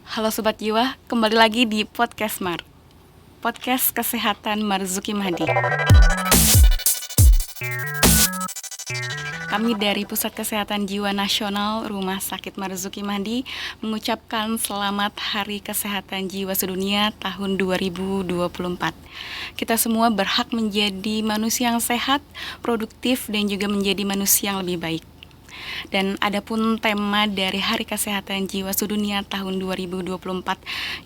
Halo Sobat Jiwa, kembali lagi di Podcast Podcast Kesehatan Marzuki Mahdi. Kami dari Pusat Kesehatan Jiwa Nasional Rumah Sakit Marzuki Mahdi mengucapkan selamat Hari Kesehatan Jiwa Sedunia tahun 2024. Kita semua berhak menjadi manusia yang sehat, produktif, dan juga menjadi manusia yang lebih baik. Dan adapun tema dari Hari Kesehatan Jiwa Sedunia tahun 2024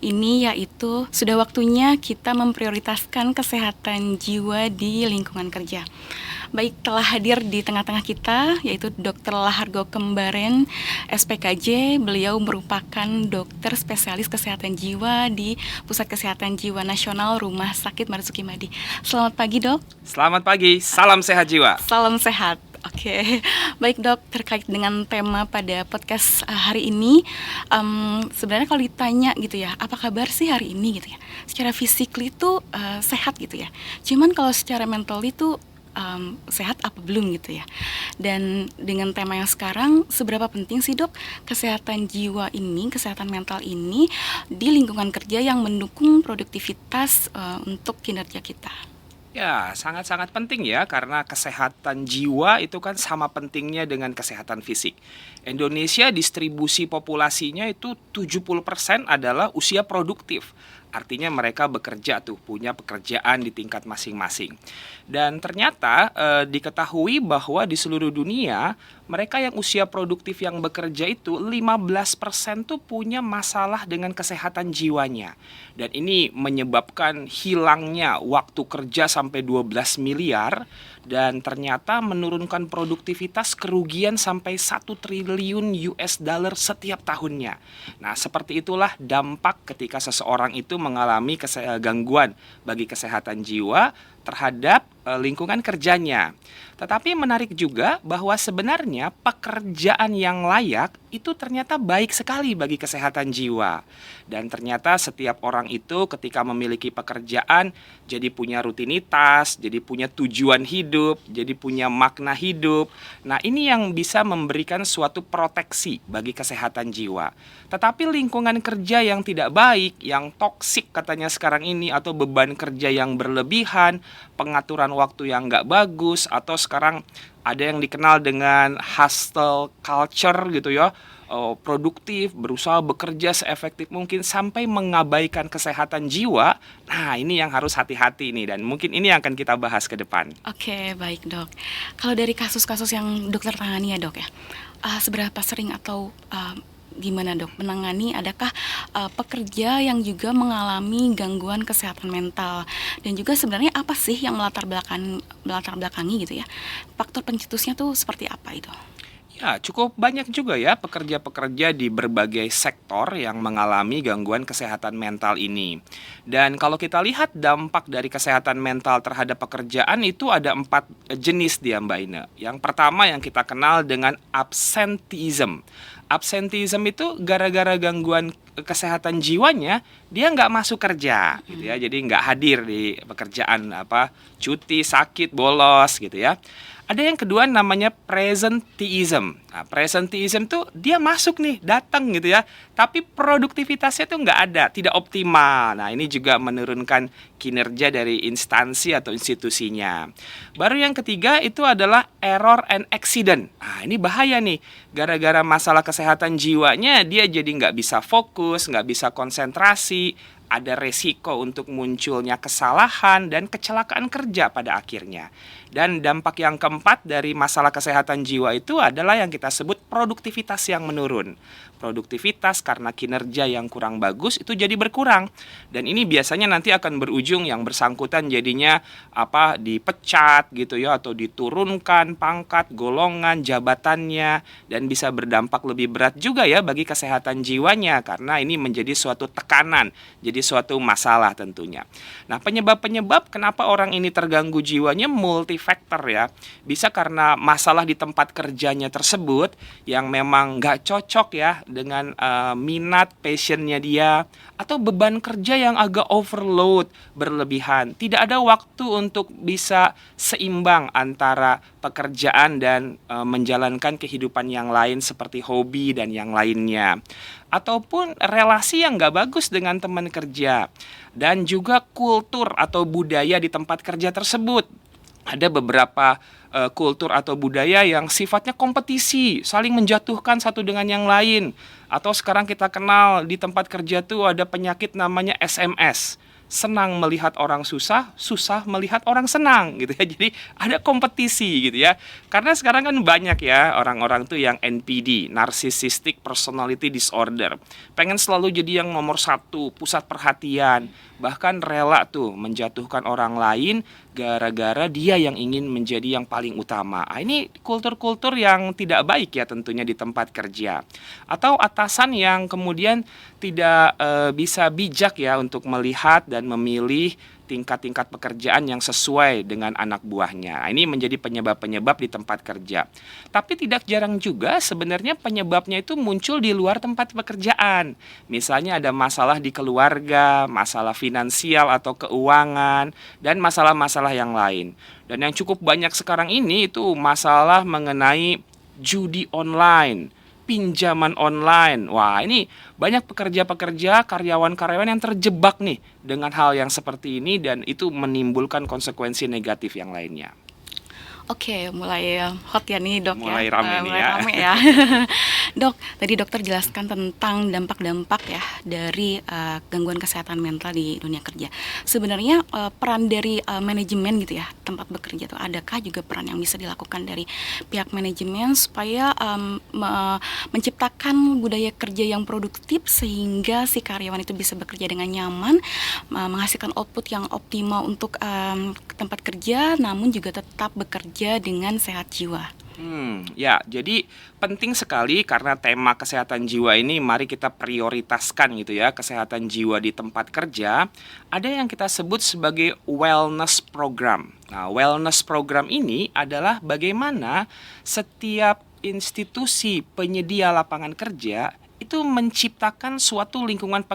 ini yaitu sudah waktunya kita memprioritaskan kesehatan jiwa di lingkungan kerja. Baik, telah hadir di tengah-tengah kita yaitu Dr. Lahargo Kembaren, SPKJ. Beliau merupakan dokter spesialis kesehatan jiwa di Pusat Kesehatan Jiwa Nasional Rumah Sakit Marzuki Mahdi. Selamat pagi, Dok. Selamat pagi, salam sehat jiwa. Salam sehat. Oke, baik Dok, terkait dengan tema pada podcast hari ini, sebenarnya kalau ditanya gitu ya, apa kabar sih hari ini gitu ya? Secara fisik itu sehat gitu ya. Cuman kalau secara mental itu sehat apa belum gitu ya. Dan dengan tema yang sekarang, seberapa penting sih Dok kesehatan jiwa ini, kesehatan mental ini di lingkungan kerja yang mendukung produktivitas untuk kinerja kita? Ya, sangat-sangat penting ya, karena kesehatan jiwa itu kan sama pentingnya dengan kesehatan fisik. Indonesia distribusi populasinya itu 70% adalah usia produktif. Artinya mereka bekerja tuh, punya pekerjaan di tingkat masing-masing. Dan ternyata diketahui bahwa di seluruh dunia, mereka yang usia produktif yang bekerja itu 15% tuh punya masalah dengan kesehatan jiwanya. Dan ini menyebabkan hilangnya waktu kerja sampai 12 miliar dan ternyata menurunkan produktivitas kerugian sampai 1 triliun US dollar setiap tahunnya. Nah, seperti itulah dampak ketika seseorang itu mengalami gangguan bagi kesehatan jiwa terhadap lingkungan kerjanya. Tetapi menarik juga bahwa sebenarnya pekerjaan yang layak itu ternyata baik sekali bagi kesehatan jiwa. Dan ternyata setiap orang itu ketika memiliki pekerjaan jadi punya rutinitas, jadi punya tujuan hidup, jadi punya makna hidup. Nah, ini yang bisa memberikan suatu proteksi bagi kesehatan jiwa. Tetapi lingkungan kerja yang tidak baik, yang toksik katanya sekarang ini, atau beban kerja yang berlebihan, pengaturan waktu yang nggak bagus, atau sekarang ada yang dikenal dengan hustle culture gitu ya, produktif, berusaha bekerja seefektif mungkin sampai mengabaikan kesehatan jiwa. Nah, ini yang harus hati-hati nih, dan mungkin ini yang akan kita bahas ke depan. Oke, baik Dok. Kalau dari kasus-kasus yang dokter tangani ya Dok ya, seberapa sering atau gimana Dok menangani, adakah pekerja yang juga mengalami gangguan kesehatan mental, dan juga sebenarnya apa sih yang melatar belakangi gitu ya, faktor pencetusnya tuh seperti apa itu? Ya, cukup banyak juga ya pekerja-pekerja di berbagai sektor yang mengalami gangguan kesehatan mental ini. Dan kalau kita lihat dampak dari kesehatan mental terhadap pekerjaan itu ada 4 jenis dia, Mbak Ina. Yang pertama yang kita kenal dengan absenteeism. Absenteeism itu gara-gara gangguan kesehatan jiwanya, dia nggak masuk kerja gitu ya. Jadi nggak hadir di pekerjaan, cuti, sakit, bolos gitu ya. Ada yang kedua namanya presenteeism. Nah, presenteeism tuh dia masuk nih, datang gitu ya, tapi produktivitasnya tuh nggak ada, tidak optimal. Nah, ini juga menurunkan kinerja dari instansi atau institusinya. Baru yang ketiga itu adalah error and accident. Nah, ini bahaya nih, gara-gara masalah kesehatan jiwanya dia jadi nggak bisa fokus, nggak bisa konsentrasi, ada resiko untuk munculnya kesalahan dan kecelakaan kerja pada akhirnya. Dan dampak yang keempat dari masalah kesehatan jiwa itu adalah yang kita sebut produktivitas yang menurun. Produktivitas karena kinerja yang kurang bagus itu jadi berkurang. Dan ini biasanya nanti akan berujung yang bersangkutan jadinya dipecat gitu ya, atau diturunkan pangkat, golongan, jabatannya, dan bisa berdampak lebih berat juga ya bagi kesehatan jiwanya karena ini menjadi suatu tekanan, jadi suatu masalah tentunya. Nah, penyebab-penyebab kenapa orang ini terganggu jiwanya multifaktor ya. Bisa karena masalah di tempat kerjanya tersebut yang memang nggak cocok ya dengan minat, passionnya dia, atau beban kerja yang agak overload, berlebihan. Tidak ada waktu untuk bisa seimbang antara pekerjaan dan menjalankan kehidupan yang lain seperti hobi dan yang lainnya. Ataupun relasi yang nggak bagus dengan teman kerja. Dan juga kultur atau budaya di tempat kerja tersebut. Ada beberapa kultur atau budaya yang sifatnya kompetisi, saling menjatuhkan satu dengan yang lain. Atau sekarang kita kenal di tempat kerja tuh ada penyakit namanya SMS. Senang melihat orang susah, susah melihat orang senang gitu ya. Jadi ada kompetisi gitu ya. Karena sekarang kan banyak ya orang-orang tuh yang NPD, Narcissistic Personality Disorder. Pengen selalu jadi yang nomor satu, pusat perhatian. Bahkan rela tuh menjatuhkan orang lain gara-gara dia yang ingin menjadi yang paling utama. Ini kultur-kultur yang tidak baik ya tentunya di tempat kerja. Atau atasan yang kemudian tidak bisa bijak ya untuk melihat dan memilih tingkat-tingkat pekerjaan yang sesuai dengan anak buahnya. Ini menjadi penyebab-penyebab di tempat kerja. Tapi tidak jarang juga sebenarnya penyebabnya itu muncul di luar tempat pekerjaan. Misalnya ada masalah di keluarga, masalah finansial atau keuangan, dan masalah-masalah yang lain. Dan yang cukup banyak sekarang ini itu masalah mengenai judi online, pinjaman online. Wah, ini banyak pekerja-pekerja, karyawan-karyawan yang terjebak nih dengan hal yang seperti ini dan itu menimbulkan konsekuensi negatif yang lainnya. Oke, mulai hot ya nih dok Mulai ya. rame nih Mulai ya. rame ya. Dok, tadi dokter jelaskan tentang dampak-dampak ya dari gangguan kesehatan mental di dunia kerja. Sebenarnya peran dari manajemen gitu ya, tempat bekerja tuh adakah juga peran yang bisa dilakukan dari pihak manajemen supaya menciptakan budaya kerja yang produktif sehingga si karyawan itu bisa bekerja dengan nyaman, menghasilkan output yang optimal untuk tempat kerja, namun juga tetap bekerja dengan sehat jiwa. Ya, jadi penting sekali karena tema kesehatan jiwa ini mari kita prioritaskan gitu ya, kesehatan jiwa di tempat kerja. Ada yang kita sebut sebagai wellness program. Nah, wellness program ini adalah bagaimana setiap institusi penyedia lapangan kerja itu menciptakan suatu lingkungan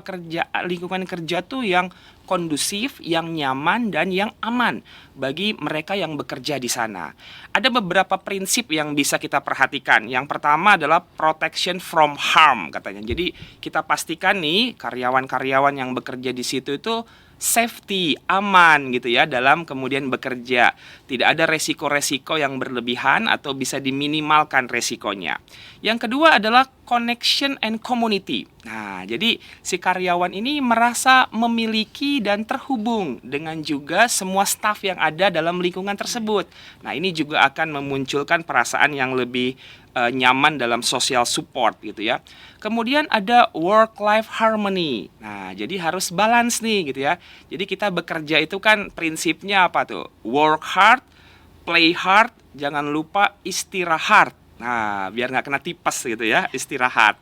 kerja tuh yang kondusif, yang nyaman dan yang aman bagi mereka yang bekerja di sana. Ada beberapa prinsip yang bisa kita perhatikan. Yang pertama adalah protection from harm katanya. Jadi kita pastikan nih karyawan-karyawan yang bekerja di situ itu safety, aman gitu ya dalam kemudian bekerja. Tidak ada resiko-resiko yang berlebihan atau bisa diminimalkan resikonya. Yang kedua adalah connection and community. Nah, jadi si karyawan ini merasa memiliki dan terhubung dengan juga semua staf yang ada dalam lingkungan tersebut. Nah, ini juga akan memunculkan perasaan yang lebih nyaman dalam social support gitu ya. Kemudian ada work-life harmony. Nah, jadi harus balance nih gitu ya. Jadi kita bekerja itu kan prinsipnya apa tuh? Work hard, play hard, jangan lupa istirahat. Nah, biar nggak kena tipes gitu ya, istirahat.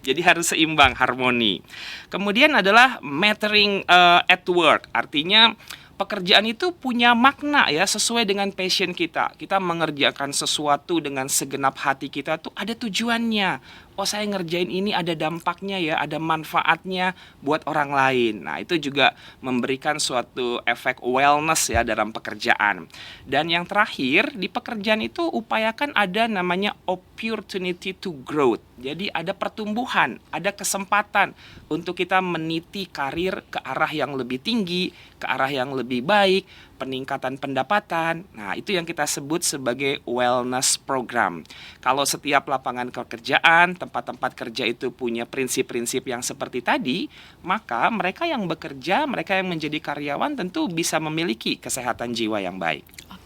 Jadi harus seimbang, harmoni. Kemudian adalah mattering at work. Artinya pekerjaan itu punya makna ya sesuai dengan passion kita. Kita mengerjakan sesuatu dengan segenap hati kita tuh ada tujuannya. Oh, saya ngerjain ini ada dampaknya ya, ada manfaatnya buat orang lain. Nah, itu juga memberikan suatu efek wellness ya dalam pekerjaan. Dan yang terakhir, di pekerjaan itu upayakan ada namanya opportunity to growth. Jadi ada pertumbuhan, ada kesempatan untuk kita meniti karir ke arah yang lebih tinggi, ke arah yang lebih baik, peningkatan pendapatan. Nah, itu yang kita sebut sebagai wellness program. Kalau setiap lapangan pekerjaan, tempat-tempat kerja itu punya prinsip-prinsip yang seperti tadi, maka mereka yang bekerja, mereka yang menjadi karyawan tentu bisa memiliki kesehatan jiwa yang baik.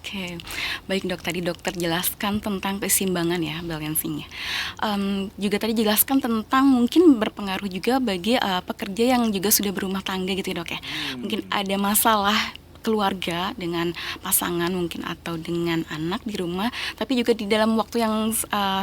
Oke, baik dok, tadi dokter jelaskan tentang keseimbangan ya, balancingnya. Juga tadi jelaskan tentang mungkin berpengaruh juga bagi pekerja yang juga sudah berumah tangga gitu ya dok ya. Mungkin ada masalah keluarga dengan pasangan mungkin atau dengan anak di rumah, tapi juga di dalam waktu yang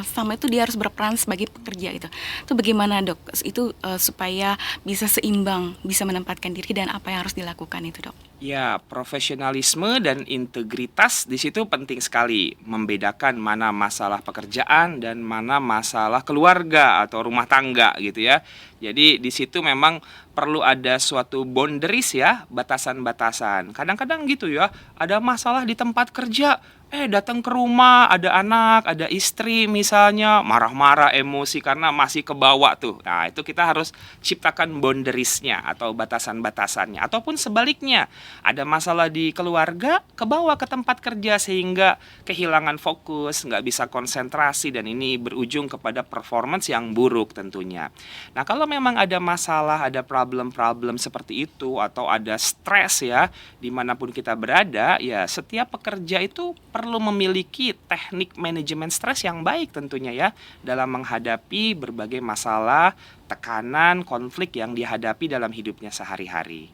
sama itu dia harus berperan sebagai pekerja itu bagaimana dok? Itu supaya bisa seimbang, bisa menempatkan diri dan apa yang harus dilakukan itu dok? Ya, profesionalisme dan integritas di situ penting sekali, membedakan mana masalah pekerjaan dan mana masalah keluarga atau rumah tangga gitu ya. Jadi di situ memang perlu ada suatu boundaries ya, batasan-batasan. Kadang-kadang gitu ya, ada masalah di tempat kerja, datang ke rumah, ada anak, ada istri misalnya, marah-marah, emosi karena masih kebawa tuh. Nah, itu kita harus ciptakan boundariesnya atau batasan-batasannya. Ataupun sebaliknya, ada masalah di keluarga, kebawa ke tempat kerja sehingga kehilangan fokus, nggak bisa konsentrasi, dan ini berujung kepada performance yang buruk tentunya. Nah, kalau memang ada masalah, ada problem-problem seperti itu, atau ada stres ya, dimanapun kita berada, ya setiap pekerja itu perlu memiliki teknik manajemen stres yang baik tentunya ya, dalam menghadapi berbagai masalah, tekanan, konflik yang dihadapi dalam hidupnya sehari-hari.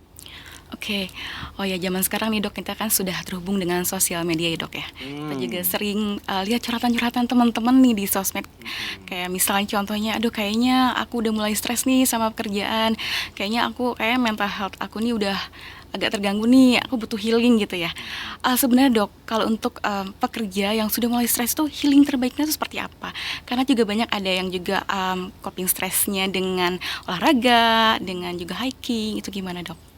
Oke, oh ya zaman sekarang nih dok, kita kan sudah terhubung dengan sosial media ya dok ya. Kita juga sering lihat curhatan-curhatan teman-teman nih di sosmed. Kayak misalnya contohnya, aduh kayaknya aku udah mulai stres nih sama pekerjaan. Kayak mental health aku nih udah agak terganggu nih, aku butuh healing gitu ya. Sebenarnya dok, kalau untuk pekerja yang sudah mulai stres tuh healing terbaiknya itu seperti apa? Karena juga banyak ada yang juga coping stresnya dengan olahraga, dengan juga hiking, itu gimana dok?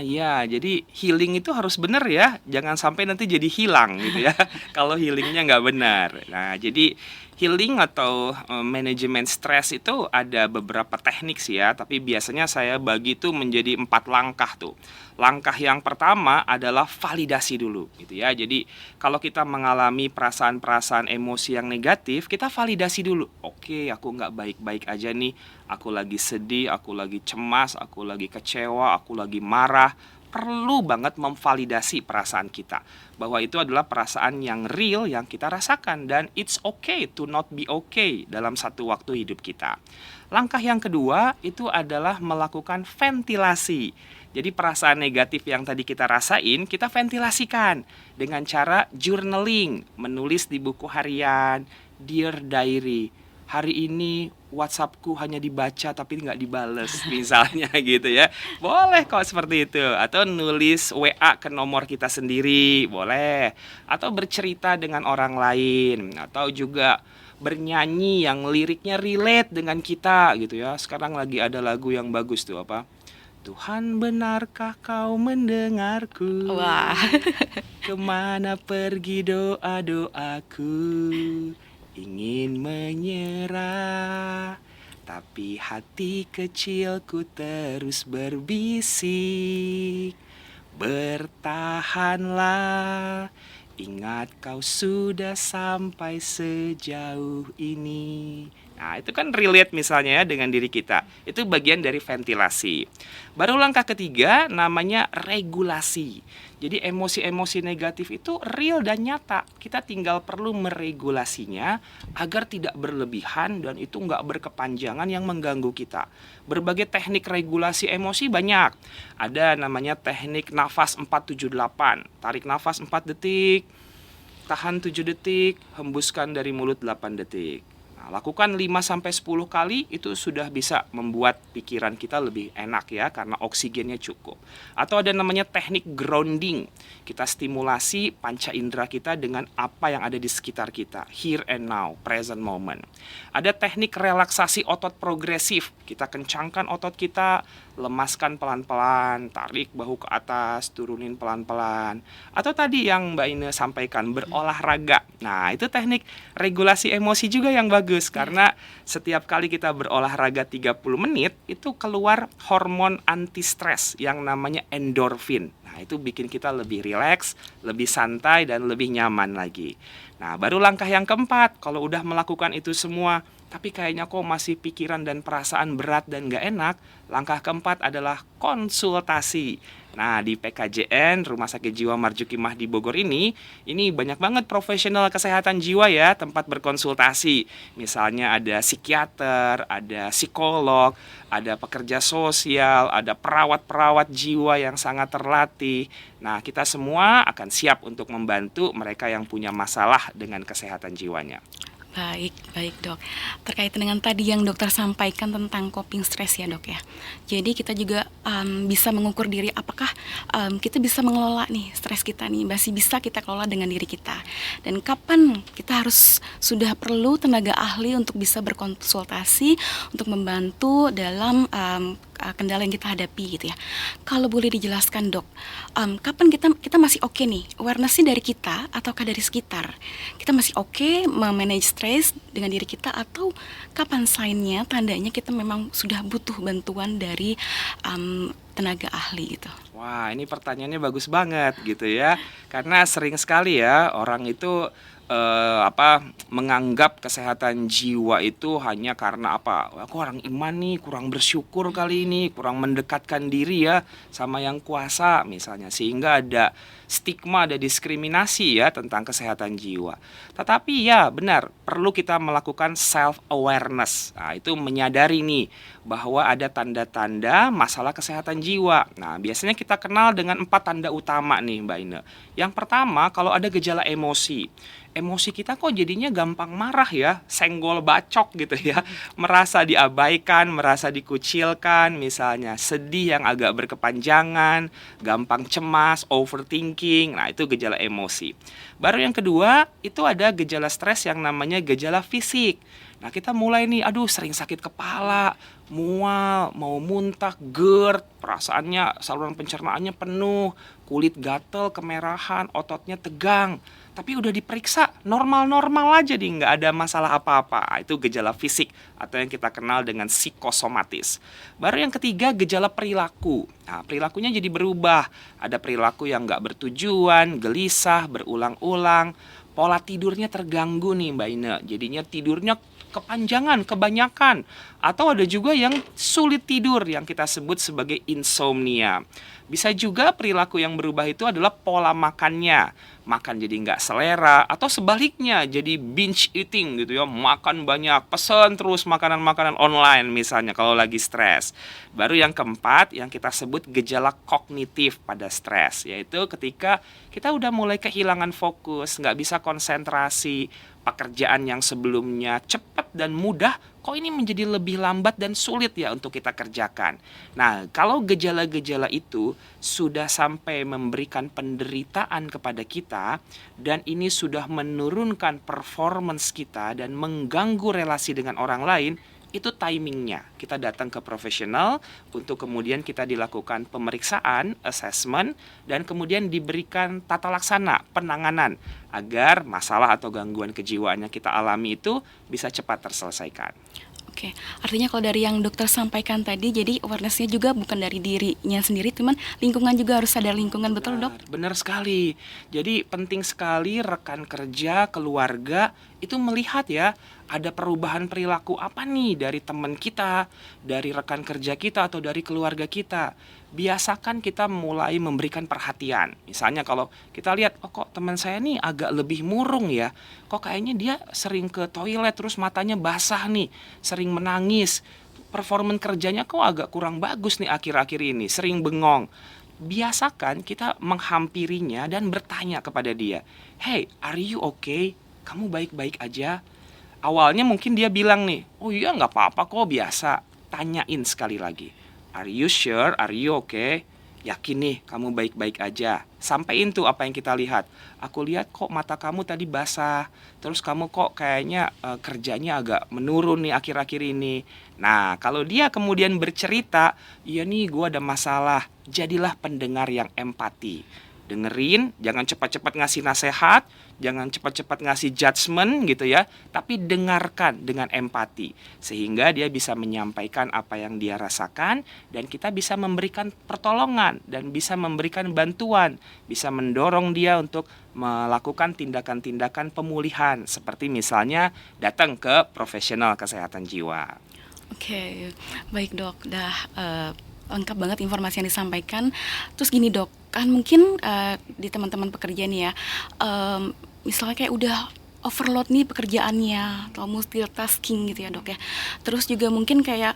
Ya, jadi healing itu harus benar ya, jangan sampai nanti jadi hilang gitu ya, kalau healingnya nggak benar. Nah, jadi healing atau manajemen stres itu ada beberapa teknik sih ya, tapi biasanya saya bagi itu menjadi 4 langkah tuh. Langkah yang pertama adalah validasi dulu gitu ya. Jadi kalau kita mengalami perasaan-perasaan emosi yang negatif, kita validasi dulu. Oke, aku nggak baik-baik aja nih. Aku lagi sedih, aku lagi cemas, aku lagi kecewa, aku lagi marah. Perlu banget memvalidasi perasaan kita, bahwa itu adalah perasaan yang real yang kita rasakan, dan it's okay to not be okay dalam satu waktu hidup kita. Langkah yang kedua itu adalah melakukan ventilasi. Jadi perasaan negatif yang tadi kita rasain, kita ventilasikan dengan cara journaling, menulis di buku harian, dear diary. Hari ini WhatsAppku hanya dibaca tapi nggak dibales, misalnya gitu ya. Boleh kok seperti itu. Atau nulis WA ke nomor kita sendiri, boleh. Atau bercerita dengan orang lain. Atau juga bernyanyi yang liriknya relate dengan kita gitu ya. Sekarang lagi ada lagu yang bagus tuh, apa? Tuhan, benarkah kau mendengarku? Wah, Kemana pergi doa-doaku? Ingin menyerah, tapi hati kecilku terus berbisik. Bertahanlah, ingat kau sudah sampai sejauh ini. Nah, itu kan relate misalnya ya dengan diri kita. Itu bagian dari ventilasi. Baru langkah ketiga namanya regulasi. Jadi emosi-emosi negatif itu real dan nyata. Kita tinggal perlu meregulasinya agar tidak berlebihan dan itu nggak berkepanjangan yang mengganggu kita. Berbagai teknik regulasi emosi banyak. Ada namanya teknik nafas 478. Tarik nafas 4 detik, tahan 7 detik, hembuskan dari mulut 8 detik. Nah, lakukan 5-10 kali, itu sudah bisa membuat pikiran kita lebih enak ya, karena oksigennya cukup. Atau ada namanya teknik grounding. Kita stimulasi panca indera kita dengan apa yang ada di sekitar kita, here and now, present moment. Ada teknik relaksasi otot progresif. Kita kencangkan otot kita, lemaskan pelan-pelan, tarik bahu ke atas, turunin pelan-pelan. Atau tadi yang Mbak Ine sampaikan, berolahraga. Nah, itu teknik regulasi emosi juga yang bagus, karena setiap kali kita berolahraga 30 menit, itu keluar hormon anti stres yang namanya endorfin. Nah, itu bikin kita lebih rileks, lebih santai, dan lebih nyaman lagi. Nah, baru langkah yang keempat, kalau udah melakukan itu semua, tapi kayaknya kok masih pikiran dan perasaan berat dan gak enak, langkah keempat adalah konsultasi. Nah, di PKJN, Rumah Sakit Jiwa Marzuki Mahdi Bogor ini banyak banget profesional kesehatan jiwa ya, tempat berkonsultasi. Misalnya ada psikiater, ada psikolog, ada pekerja sosial, ada perawat-perawat jiwa yang sangat terlatih. Nah, kita semua akan siap untuk membantu mereka yang punya masalah dengan kesehatan jiwanya. Baik, baik dok. Terkait dengan tadi yang dokter sampaikan tentang coping stress ya dok ya. Jadi kita juga bisa mengukur diri apakah kita bisa mengelola nih stres kita nih, masih bisa kita kelola dengan diri kita. Dan kapan kita harus sudah perlu tenaga ahli untuk bisa berkonsultasi untuk membantu dalam kendala yang kita hadapi gitu ya. Kalau boleh dijelaskan dok, kapan kita masih oke nih, awareness-nya dari kita ataukah dari sekitar? Kita masih oke memanage stres dengan diri kita atau kapan sign-nya, tandanya kita memang sudah butuh bantuan dari tenaga ahli gitu. Wah, ini pertanyaannya bagus banget gitu ya. Karena sering sekali ya orang itu menganggap kesehatan jiwa itu hanya karena apa? Aku orang iman nih, kurang bersyukur kali ini, kurang mendekatkan diri ya sama yang kuasa misalnya, sehingga ada stigma, ada diskriminasi ya tentang kesehatan jiwa. Tetapi ya benar, perlu kita melakukan self awareness. Nah, itu menyadari nih bahwa ada tanda-tanda masalah kesehatan jiwa. Nah, biasanya kita kenal dengan 4 tanda utama nih Mbak Ine. Yang pertama, kalau ada gejala emosi. Emosi kita kok jadinya gampang marah ya, senggol bacok gitu ya, merasa diabaikan, merasa dikucilkan, misalnya sedih yang agak berkepanjangan, gampang cemas, overthinking. Nah, itu gejala emosi. Baru yang kedua, itu ada gejala stres yang namanya gejala fisik. Nah, kita mulai nih, aduh sering sakit kepala, mual, mau muntah, GERD, perasaannya saluran pencernaannya penuh, kulit gatel, kemerahan, ototnya tegang. Tapi udah diperiksa normal-normal aja nih, nggak ada masalah apa-apa. Itu gejala fisik atau yang kita kenal dengan psikosomatis. Baru yang ketiga, gejala perilaku. Nah, perilakunya jadi berubah. Ada perilaku yang nggak bertujuan, gelisah, berulang-ulang. Pola tidurnya terganggu nih Mbak Ine. Jadinya tidurnya kepanjangan, kebanyakan. Atau ada juga yang sulit tidur yang kita sebut sebagai insomnia. Bisa juga perilaku yang berubah itu adalah pola makannya. Makan jadi nggak selera, atau sebaliknya jadi binge eating gitu ya, makan banyak, pesen terus makanan-makanan online misalnya kalau lagi stres. Baru yang keempat yang kita sebut gejala kognitif pada stres, yaitu ketika kita udah mulai kehilangan fokus, nggak bisa konsentrasi, pekerjaan yang sebelumnya cepat dan mudah kok ini menjadi lebih lambat dan sulit ya untuk kita kerjakan. Nah, kalau gejala-gejala itu sudah sampai memberikan penderitaan kepada kita dan ini sudah menurunkan performance kita dan mengganggu relasi dengan orang lain, itu timingnya. Kita datang ke profesional untuk kemudian kita dilakukan pemeriksaan, assessment, dan kemudian diberikan tata laksana, penanganan agar masalah atau gangguan kejiwaan yang kita alami itu bisa cepat terselesaikan. Oke, artinya kalau dari yang dokter sampaikan tadi, jadi awareness-nya juga bukan dari dirinya sendiri, cuman lingkungan juga harus sadar lingkungan, betul dok? Benar sekali. Jadi penting sekali rekan kerja, keluarga itu melihat ya ada perubahan perilaku apa nih dari teman kita, dari rekan kerja kita atau dari keluarga kita. Biasakan kita mulai memberikan perhatian. Misalnya kalau kita lihat, oh kok teman saya nih agak lebih murung ya. Kok kayaknya dia sering ke toilet terus matanya basah nih, sering menangis. Performan kerjanya kok agak kurang bagus nih akhir-akhir ini, sering bengong. Biasakan kita menghampirinya dan bertanya kepada dia, "Hey, are you okay? Kamu baik-baik aja?" Awalnya mungkin dia bilang nih, "Oh iya nggak apa-apa kok, biasa." Tanyain sekali lagi, "Are you sure? Are you okay? Yakin nih kamu baik-baik aja?" Sampein tuh apa yang kita lihat. "Aku lihat kok mata kamu tadi basah. Terus kamu kok kayaknya kerjanya agak menurun nih akhir-akhir ini." Nah, kalau dia kemudian bercerita, "Iya nih gue ada masalah." Jadilah pendengar yang empati. Dengerin, jangan cepat-cepat ngasih nasihat, jangan cepat-cepat ngasih judgement gitu ya, tapi dengarkan dengan empati sehingga dia bisa menyampaikan apa yang dia rasakan dan kita bisa memberikan pertolongan dan bisa memberikan bantuan, bisa mendorong dia untuk melakukan tindakan-tindakan pemulihan seperti misalnya datang ke profesional kesehatan jiwa. Oke, baik dok, dah lengkap banget informasi yang disampaikan. Terus gini dok, kan mungkin di teman-teman pekerja nih ya, misalnya kayak udah overload nih pekerjaannya atau multitasking gitu ya dok ya. Terus juga mungkin kayak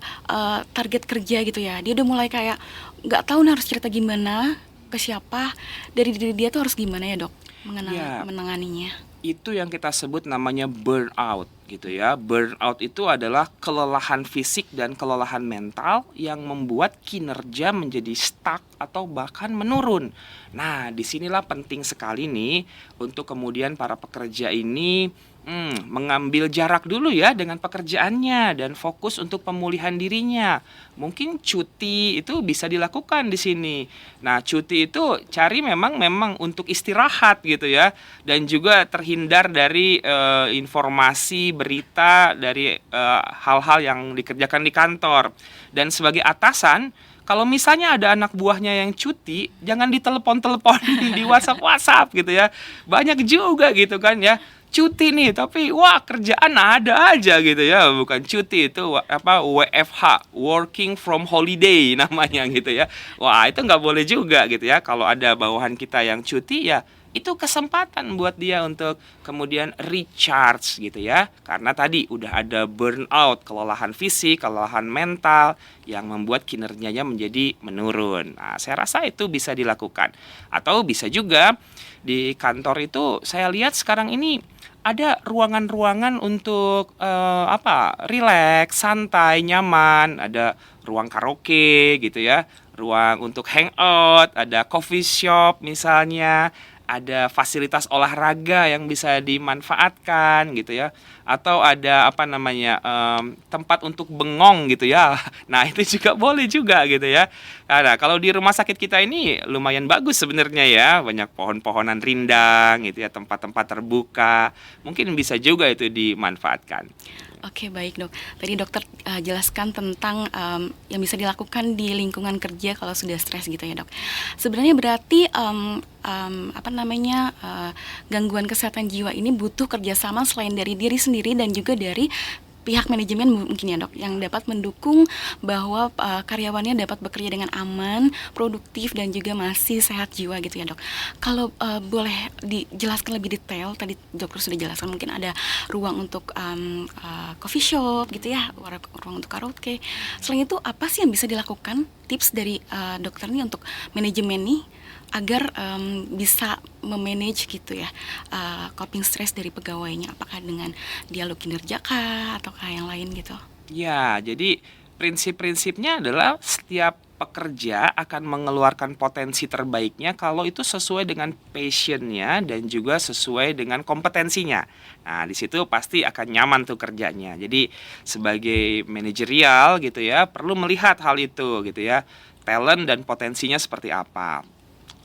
target kerja gitu ya, dia udah mulai kayak nggak tahu nih harus cerita gimana ke siapa, dari diri dia tuh harus gimana ya dok Ya, menanganinya. itu yang kita sebut namanya burnout gitu ya. Burnout itu adalah kelelahan fisik dan kelelahan mental yang membuat kinerja menjadi stuck atau bahkan menurun. Nah, disinilah penting sekali nih untuk kemudian para pekerja ini mengambil jarak dulu ya dengan pekerjaannya dan fokus untuk pemulihan dirinya. Mungkin cuti itu bisa dilakukan di sini. Nah, cuti itu cari memang untuk istirahat gitu ya, dan juga terhindar dari informasi berita dari hal-hal yang dikerjakan di kantor. Dan sebagai atasan, kalau misalnya ada anak buahnya yang cuti, jangan ditelepon-teleponin di WhatsApp gitu ya. Banyak juga gitu kan ya. Cuti nih, tapi wah kerjaan ada aja gitu ya. Bukan cuti, itu WFH, working from holiday namanya gitu ya. Wah, itu nggak boleh juga gitu ya. Kalau ada bawahan kita yang cuti ya, itu kesempatan buat dia untuk kemudian recharge gitu ya. Karena tadi udah ada burnout, kelelahan fisik, kelelahan mental yang membuat kinerjanya menjadi menurun. Nah, saya rasa itu bisa dilakukan. Atau bisa juga di kantor itu saya lihat sekarang ini ada ruangan-ruangan untuk rileks, santai, nyaman. Ada ruang karaoke gitu ya, ruang untuk hangout, ada coffee shop misalnya, ada fasilitas olahraga yang bisa dimanfaatkan gitu ya, atau ada tempat untuk bengong gitu ya. Nah, itu juga boleh juga gitu ya. Nah, kalau di rumah sakit kita ini lumayan bagus sebenarnya ya, banyak pohon-pohonan rindang gitu ya, tempat-tempat terbuka, mungkin bisa juga itu dimanfaatkan. Oke, baik dok. Tadi dokter jelaskan tentang yang bisa dilakukan di lingkungan kerja kalau sudah stres gitu ya dok. Sebenarnya berarti gangguan kesehatan jiwa ini butuh kerjasama selain dari diri sendiri dan juga dari pihak manajemen mungkin ya dok, yang dapat mendukung bahwa karyawannya dapat bekerja dengan aman, produktif dan juga masih sehat jiwa gitu ya dok. Kalau boleh dijelaskan lebih detail, tadi dokter sudah jelaskan mungkin ada ruang untuk coffee shop gitu ya, ruang untuk karaoke. Selain itu apa sih yang bisa dilakukan, tips dari dokter nih untuk manajemen nih agar bisa memanage gitu ya coping stress dari pegawainya, apakah dengan dialog kinerja kah ataukah yang lain gitu? Ya, jadi prinsip-prinsipnya adalah setiap pekerja akan mengeluarkan potensi terbaiknya kalau itu sesuai dengan passionnya dan juga sesuai dengan kompetensinya. Nah, di situ pasti akan nyaman tuh kerjanya. Jadi sebagai manajerial gitu ya, perlu melihat hal itu gitu ya, talent dan potensinya seperti apa.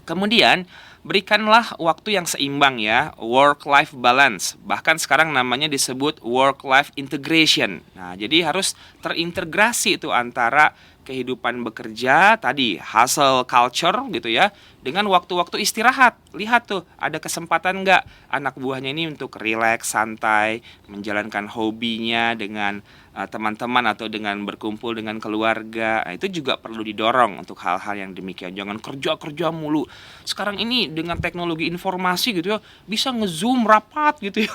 Kemudian, berikanlah waktu yang seimbang ya, work-life balance. Bahkan sekarang namanya disebut work-life integration. Nah, jadi harus terintegrasi itu antara kehidupan bekerja, tadi hustle culture gitu ya, dengan waktu-waktu istirahat. Lihat tuh, ada kesempatan nggak anak buahnya ini untuk rileks, santai, menjalankan hobinya dengan teman-teman atau dengan berkumpul dengan keluarga. Nah, itu juga perlu didorong untuk hal-hal yang demikian. Jangan kerja-kerja mulu. Sekarang ini dengan teknologi informasi gitu ya, bisa nge-zoom rapat gitu ya.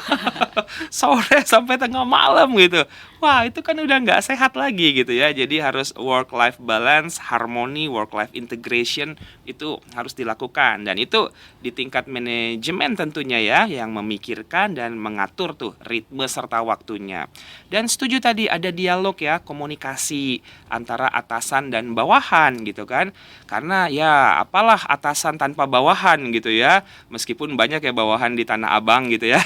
Sore sampai tengah malam gitu. Wah, itu kan udah nggak sehat lagi gitu ya. Jadi harus work-life balance, harmoni, work-life integration itu harus dilakukan. Dan itu di tingkat manajemen tentunya ya, yang memikirkan dan mengatur tuh ritme serta waktunya. Dan setuju tadi ada dialog ya, komunikasi antara atasan dan bawahan gitu kan. Karena ya apalah atasan tanpa bawahan gitu ya. Meskipun banyak ya bawahan di Tanah Abang gitu ya.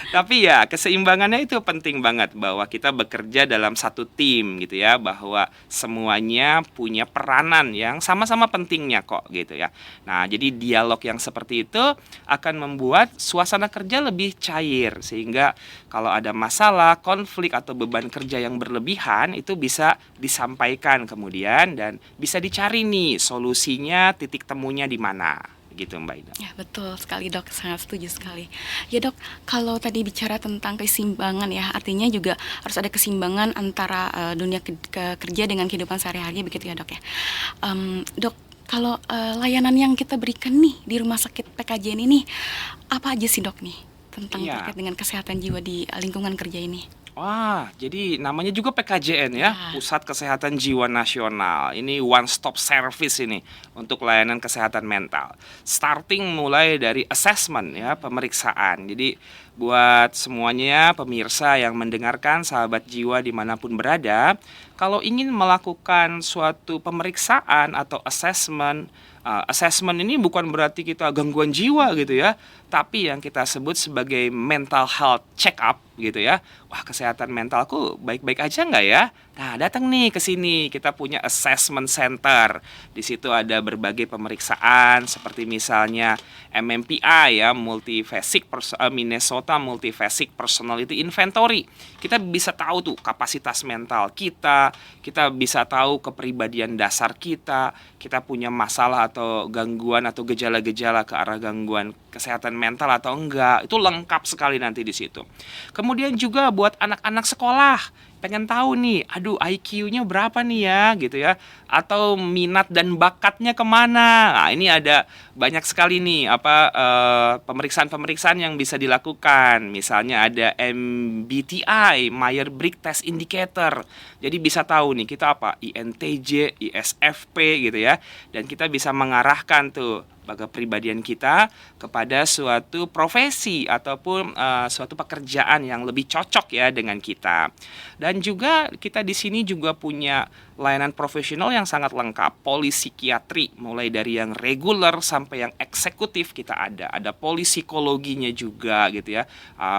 Tapi ya keseimbangannya itu penting banget, bahwa kita bekerja dalam satu tim gitu ya, bahwa semuanya punya peranan yang sama-sama pentingnya kok gitu ya. Nah, jadi dialog yang seperti itu akan membuat suasana kerja lebih cair, sehingga kalau ada masalah, konflik atau beban kerja yang berlebihan itu bisa disampaikan kemudian dan bisa dicari nih solusinya, titik temunya di mana. Gitu Mbak Ida. Ya betul sekali dok, sangat setuju sekali. Ya dok, kalau tadi bicara tentang keseimbangan ya, artinya juga harus ada keseimbangan antara dunia kerja dengan kehidupan sehari-hari begitu ya dok ya. Dok, kalau layanan yang kita berikan nih di rumah sakit PKJN ini, apa aja sih dok nih tentang terkait dengan kesehatan jiwa di lingkungan kerja ini? Wah, jadi namanya juga PKJN ya, Pusat Kesehatan Jiwa Nasional. Ini one stop service ini untuk layanan kesehatan mental. Starting mulai dari assessment ya, pemeriksaan. Jadi Buat semuanya pemirsa yang mendengarkan sahabat jiwa dimanapun berada, kalau ingin melakukan suatu pemeriksaan atau assessment ini bukan berarti kita gangguan jiwa gitu ya, tapi yang kita sebut sebagai mental health check up gitu ya. Wah, kesehatan mentalku baik-baik aja nggak ya? Nah, datang nih ke sini, kita punya assessment center. Di situ ada berbagai pemeriksaan seperti misalnya MMPI ya, Minnesota Multiphasic Personality Inventory. Kita bisa tahu tuh kapasitas mental kita bisa tahu kepribadian dasar kita punya masalah atau gangguan atau gejala-gejala ke arah gangguan kesehatan mental atau enggak. Itu lengkap sekali nanti di situ. Kemudian juga buat anak-anak sekolah, pengen tahu nih, aduh IQ-nya berapa nih ya gitu ya, atau minat dan bakatnya kemana. Nah, ini ada banyak sekali nih pemeriksaan-pemeriksaan yang bisa dilakukan. Misalnya ada MBTI, Myers-Briggs Test Indicator. Jadi bisa tahu nih kita apa, INTJ, ISFP gitu ya, dan kita bisa mengarahkan tuh kepribadian kita kepada suatu profesi ataupun suatu pekerjaan yang lebih cocok ya dengan kita. Dan juga kita di sini juga punya layanan profesional yang sangat lengkap, polipsikiatri mulai dari yang reguler sampai yang eksekutif kita ada. Ada polipsikologinya juga gitu ya.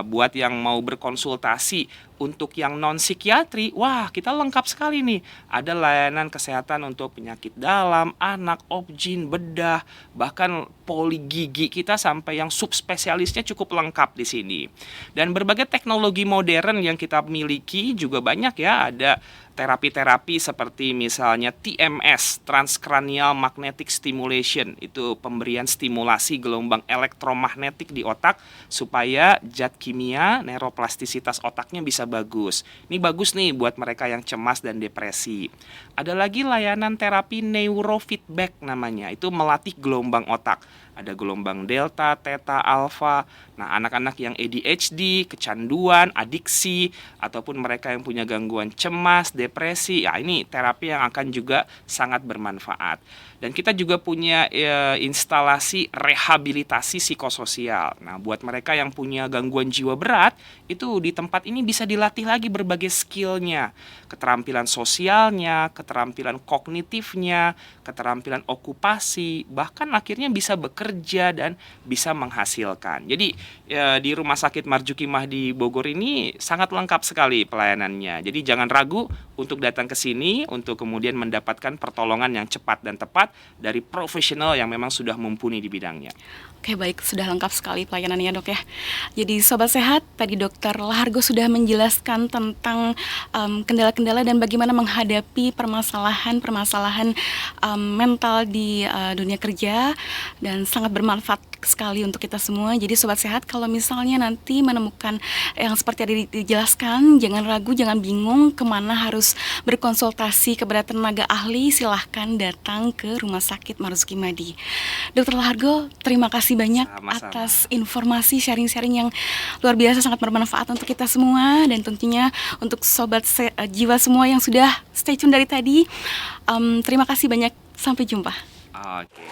Buat yang mau berkonsultasi untuk yang non psikiatri, wah kita lengkap sekali nih. Ada layanan kesehatan untuk penyakit dalam, anak, obgyn, bedah, bahkan poli gigi kita sampai yang subspesialisnya cukup lengkap di sini. Dan berbagai teknologi modern yang kita miliki juga banyak ya. Ada terapi-terapi seperti misalnya TMS, Transcranial Magnetic Stimulation. Itu pemberian stimulasi gelombang elektromagnetik di otak supaya zat kimia, neuroplastisitas otaknya bisa bagus. Ini bagus nih buat mereka yang cemas dan depresi. Ada lagi layanan terapi neurofeedback namanya. Itu melatih gelombang otak. Ada gelombang delta, theta, alpha. Nah, anak-anak yang ADHD, kecanduan, adiksi, ataupun mereka yang punya gangguan cemas, depresi, ya ini terapi yang akan juga sangat bermanfaat. Dan kita juga punya instalasi rehabilitasi psikososial. Nah, buat mereka yang punya gangguan jiwa berat, itu di tempat ini bisa dilatih lagi berbagai skillnya. Keterampilan sosialnya, keterampilan kognitifnya, keterampilan okupasi, bahkan akhirnya bisa bekerja dan bisa menghasilkan. Jadi di Rumah Sakit Marzuki Mahdi Bogor ini sangat lengkap sekali pelayanannya. Jadi jangan ragu untuk datang ke sini untuk kemudian mendapatkan pertolongan yang cepat dan tepat dari profesional yang memang sudah mumpuni di bidangnya. Oke, baik, sudah lengkap sekali pelayanannya dok ya. Jadi Sobat Sehat, tadi Dokter Lahargo sudah menjelaskan tentang kendala-kendala dan bagaimana menghadapi permasalahan mental di dunia kerja, dan sangat bermanfaat sekali untuk kita semua. Jadi Sobat Sehat, kalau misalnya nanti menemukan yang seperti tadi dijelaskan, jangan ragu, jangan bingung kemana harus berkonsultasi kepada tenaga ahli, silahkan datang ke Rumah Sakit Marzuki Mahdi. Dokter Lahargo, terima kasih banyak atas informasi sharing-sharing yang luar biasa, sangat bermanfaat untuk kita semua, dan tentunya untuk Sobat Jiwa semua yang sudah stay tune dari tadi. Terima kasih banyak, sampai jumpa. Oke.